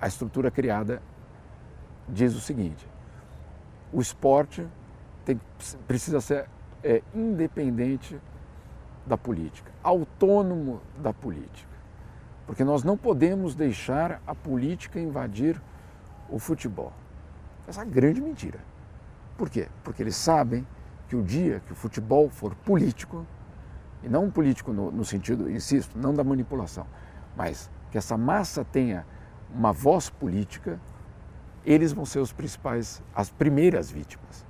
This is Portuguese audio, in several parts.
a estrutura criada diz o seguinte: o esporte precisa ser independente da política, autônomo da política, porque nós não podemos deixar a política invadir o futebol. Essa é uma grande mentira. Por quê? Porque eles sabem que o dia que o futebol for político, e não político no sentido, insisto, não da manipulação, mas que essa massa tenha uma voz política, eles vão ser as primeiras vítimas.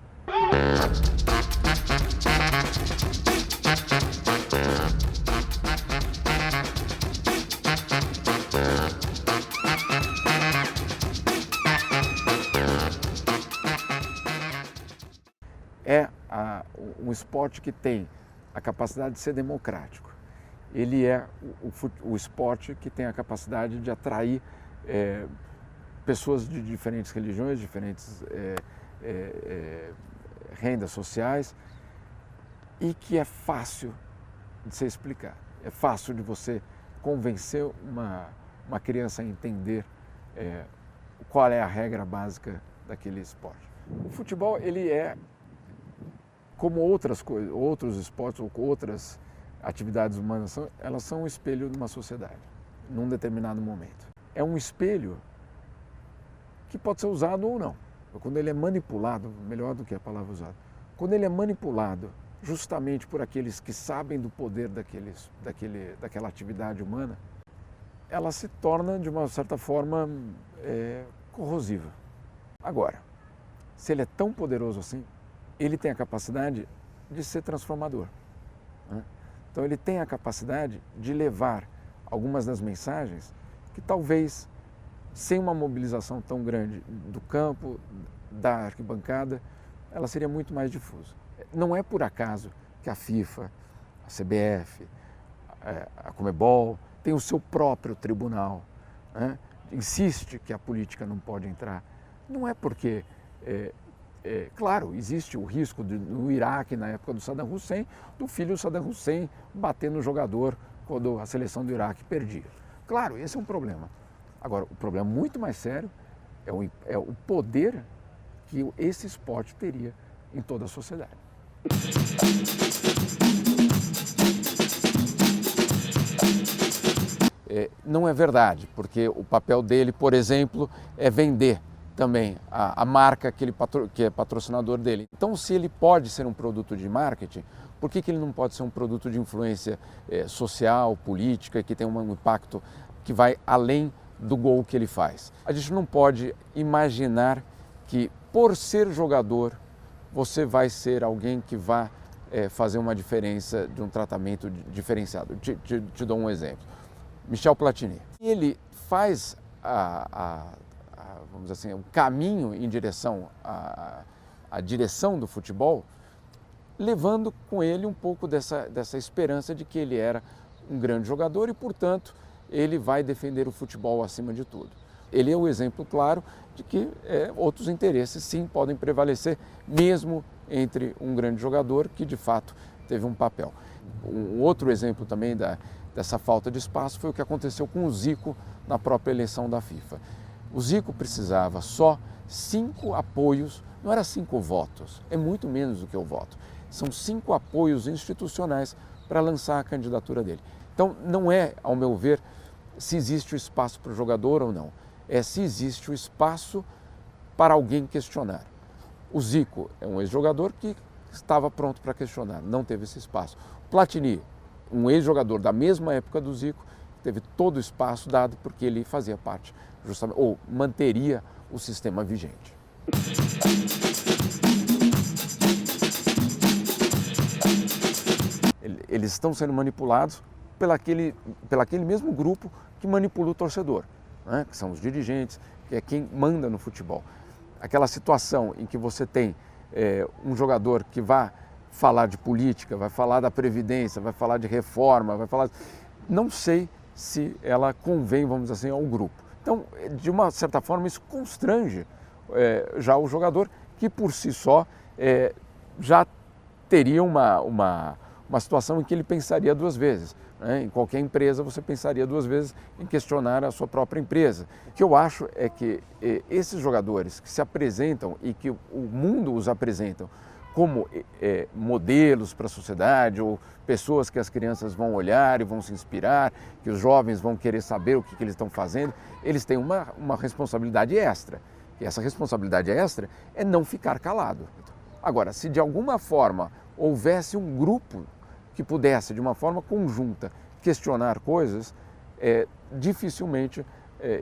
É um esporte que tem a capacidade de ser democrático. Ele é o esporte que tem a capacidade de atrair pessoas de diferentes religiões, diferentes rendas sociais, e que é fácil de se explicar. É fácil de você convencer uma criança a entender qual é a regra básica daquele esporte. O futebol, ele é, como outras coisas, outros esportes ou outras atividades humanas, elas são um espelho de uma sociedade, num determinado momento. É um espelho que pode ser usado ou não. Quando ele é manipulado, melhor do que a palavra usada, quando ele é manipulado justamente por aqueles que sabem do poder daquela atividade humana, ela se torna, de uma certa forma, corrosiva. Agora, se ele é tão poderoso assim, ele tem a capacidade de ser transformador, né? Então ele tem a capacidade de levar algumas das mensagens que talvez, sem uma mobilização tão grande do campo, da arquibancada, ela seria muito mais difusa. Não é por acaso que a FIFA, a CBF, a Conmebol tem o seu próprio tribunal, né? Insiste que a política não pode entrar. Não é porque... claro, existe o risco no Iraque, na época do Saddam Hussein, do filho do Saddam Hussein bater no jogador quando a seleção do Iraque perdia. Claro, esse é um problema. Agora, o problema muito mais sério é o poder que esse esporte teria em toda a sociedade. Não é verdade, porque o papel dele, por exemplo, é vender também a marca que é patrocinador dele. Então, se ele pode ser um produto de marketing, por que ele não pode ser um produto de influência social, política, que tem um impacto que vai além do gol que ele faz? A gente não pode imaginar que, por ser jogador, você vai ser alguém que vá fazer uma diferença de um tratamento diferenciado. Te dou um exemplo. Michel Platini. Ele faz vamos dizer assim, o caminho em direção à direção do futebol, levando com ele um pouco dessa esperança de que ele era um grande jogador e, portanto, ele vai defender o futebol acima de tudo. Ele é o exemplo claro de que outros interesses, sim, podem prevalecer, mesmo entre um grande jogador que, de fato, teve um papel. Um outro exemplo também dessa falta de espaço foi o que aconteceu com o Zico na própria eleição da FIFA. O Zico precisava só 5 apoios, não era 5 votos, é muito menos do que o voto. São 5 apoios institucionais para lançar a candidatura dele. Então, não é, ao meu ver, se existe o espaço para o jogador ou não, é se existe o espaço para alguém questionar. O Zico é um ex-jogador que estava pronto para questionar, não teve esse espaço. O Platini, um ex-jogador da mesma época do Zico, teve todo o espaço dado porque ele fazia parte, justamente, ou manteria o sistema vigente. Eles estão sendo manipulados pelaquele mesmo grupo que manipula o torcedor, né? Que são os dirigentes, que é quem manda no futebol. Aquela situação em que você tem um jogador que vai falar de política, vai falar da Previdência, vai falar de reforma, vai falar... Não sei se ela convém, vamos dizer assim, ao grupo. Então, de uma certa forma, isso constrange já o jogador, que por si só já teria uma situação em que ele pensaria 2 vezes. né? Em qualquer empresa você pensaria duas vezes em questionar a sua própria empresa. O que eu acho é que esses jogadores que se apresentam e que o mundo os apresentam como modelos para a sociedade ou pessoas que as crianças vão olhar e vão se inspirar, que os jovens vão querer saber o que eles estão fazendo, eles têm uma responsabilidade extra. E essa responsabilidade extra é não ficar calado. Agora, se de alguma forma houvesse um grupo que pudesse, de uma forma conjunta, questionar coisas, dificilmente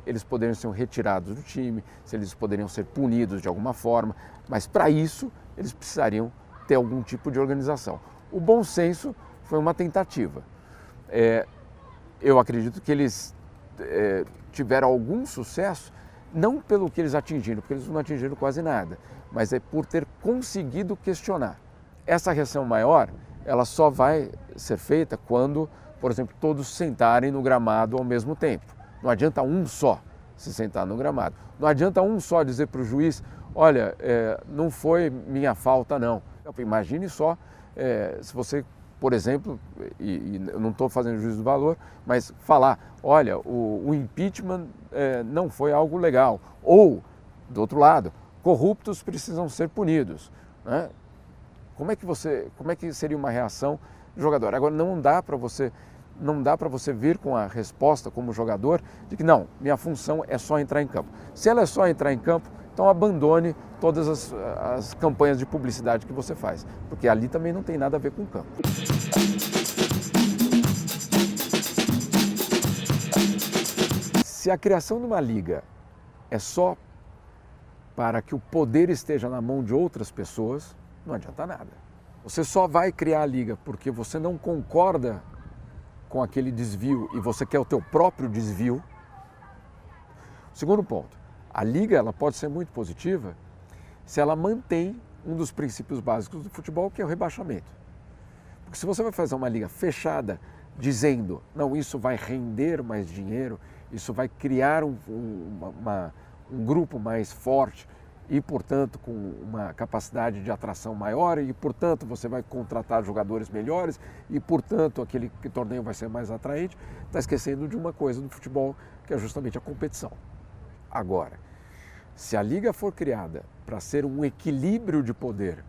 eles poderiam ser retirados do time, se eles poderiam ser punidos de alguma forma, mas para isso eles precisariam ter algum tipo de organização. O bom senso foi uma tentativa. Eu acredito que eles tiveram algum sucesso, não pelo que eles atingiram, porque eles não atingiram quase nada, mas é por ter conseguido questionar. Essa reação maior, ela só vai ser feita quando, por exemplo, todos sentarem no gramado ao mesmo tempo. Não adianta um só se sentar no gramado. Não adianta um só dizer para o juiz, olha, não foi minha falta não. Imagine só se você, por exemplo, e eu não estou fazendo juízo do valor, mas falar, olha, o impeachment não foi algo legal. Ou, do outro lado, corruptos precisam ser punidos, né? Como é que seria uma reação do jogador? Agora, não dá para você vir com a resposta como jogador de que não, minha função é só entrar em campo. Se ela é só entrar em campo, então abandone todas as campanhas de publicidade que você faz, porque ali também não tem nada a ver com o campo. Se a criação de uma liga é só para que o poder esteja na mão de outras pessoas, não adianta nada. Você só vai criar a liga porque você não concorda com aquele desvio e você quer o teu próprio desvio. Segundo ponto, a liga ela pode ser muito positiva se ela mantém um dos princípios básicos do futebol, que é o rebaixamento. Porque se você vai fazer uma liga fechada, dizendo, não, isso vai render mais dinheiro, isso vai criar um grupo mais forte e, portanto, com uma capacidade de atração maior e, portanto, você vai contratar jogadores melhores e, portanto, aquele torneio vai ser mais atraente, está esquecendo de uma coisa do futebol, que é justamente a competição. Agora, se a liga for criada para ser um equilíbrio de poder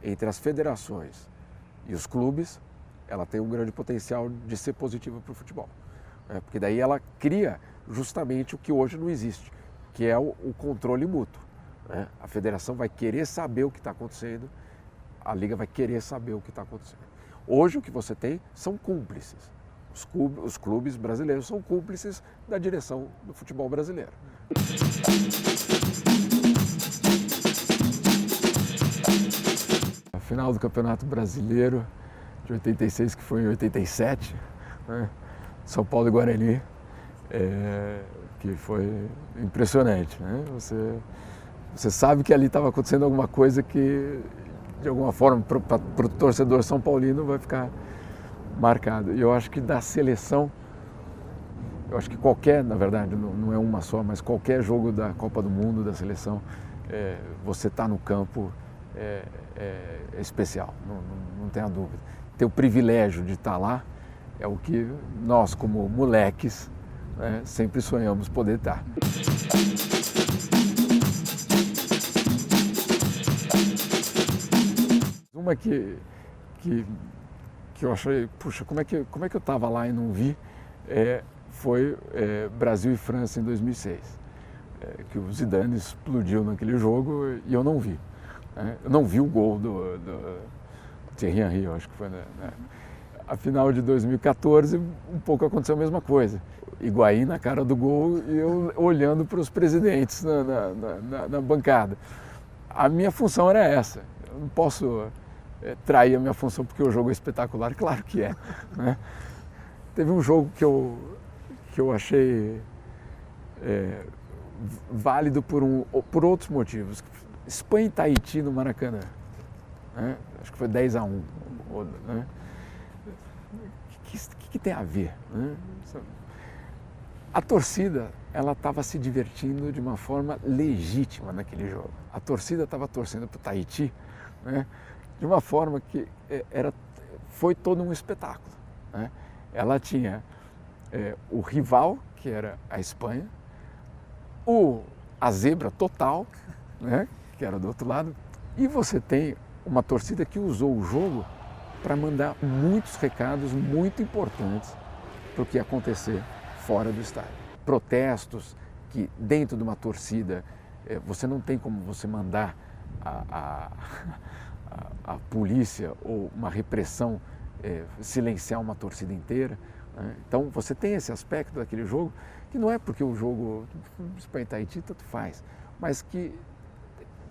entre as federações e os clubes, ela tem um grande potencial de ser positiva para o futebol. Porque daí ela cria justamente o que hoje não existe, que é o controle mútuo. A federação vai querer saber o que está acontecendo, a liga vai querer saber o que está acontecendo. Hoje o que você tem são cúmplices. Os clubes brasileiros são cúmplices da direção do futebol brasileiro. A final do Campeonato Brasileiro de 86, que foi em 87, né? São Paulo e Guarani, que foi impressionante, né? Você sabe que ali estava acontecendo alguma coisa que, de alguma forma, para o torcedor são paulino vai ficar marcado. E eu acho que da seleção, eu acho que qualquer, na verdade, não é uma só, mas qualquer jogo da Copa do Mundo, da seleção, você está no campo é especial, não tenha dúvida. Ter o privilégio de estar lá é o que nós, como moleques, né, sempre sonhamos poder estar. Uma que eu achei, puxa, como é que eu estava lá e não vi, foi Brasil e França em 2006, que o Zidane explodiu naquele jogo e eu não vi. Eu não vi o gol do Thierry Henry, eu acho que foi, né? A final de 2014, um pouco aconteceu a mesma coisa. Higuaín na cara do gol e eu olhando para os presidentes na bancada. A minha função era essa. Eu não posso trair a minha função porque o jogo é espetacular, claro que é, né? Teve um jogo que eu achei válido por outros motivos. Espanha e Tahiti no Maracanã, né? Acho que foi 10-1. Né? O que tem a ver? Né? A torcida, ela estava se divertindo de uma forma legítima naquele jogo. A torcida estava torcendo para o Tahiti, né? De uma forma que foi todo um espetáculo, né? Ela tinha o rival, que era a Espanha, a zebra total, né, que era do outro lado, e você tem uma torcida que usou o jogo para mandar muitos recados muito importantes para o que ia acontecer fora do estádio. Protestos que dentro de uma torcida você não tem como você mandar a polícia ou uma repressão silenciar uma torcida inteira, né? Então você tem esse aspecto daquele jogo que não é porque o jogo Espanha e Tahiti tanto faz, mas que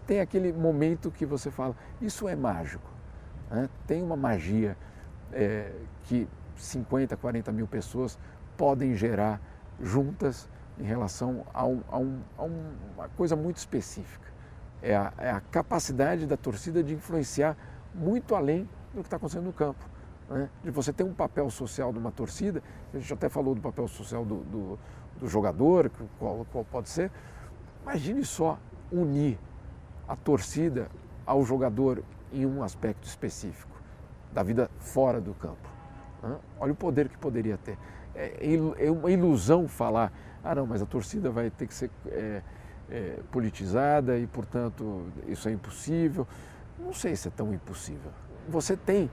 tem aquele momento que você fala, isso é mágico, né? Tem uma magia que 50, 40 mil pessoas podem gerar juntas em relação a uma coisa muito específica. É a capacidade da torcida de influenciar muito além do que está acontecendo no campo, né? De você ter um papel social de uma torcida, a gente até falou do papel social do jogador, qual pode ser. Imagine só unir a torcida ao jogador em um aspecto específico da vida fora do campo, né? Olha o poder que poderia ter. É uma ilusão falar, não, mas a torcida vai ter que ser politizada e, portanto, isso é impossível. Não sei se é tão impossível. Você tem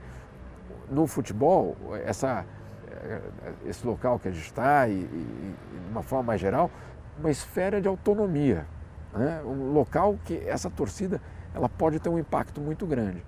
no futebol esse local que a gente está e, de uma forma mais geral, uma esfera de autonomia, né? Um local que essa torcida ela pode ter um impacto muito grande.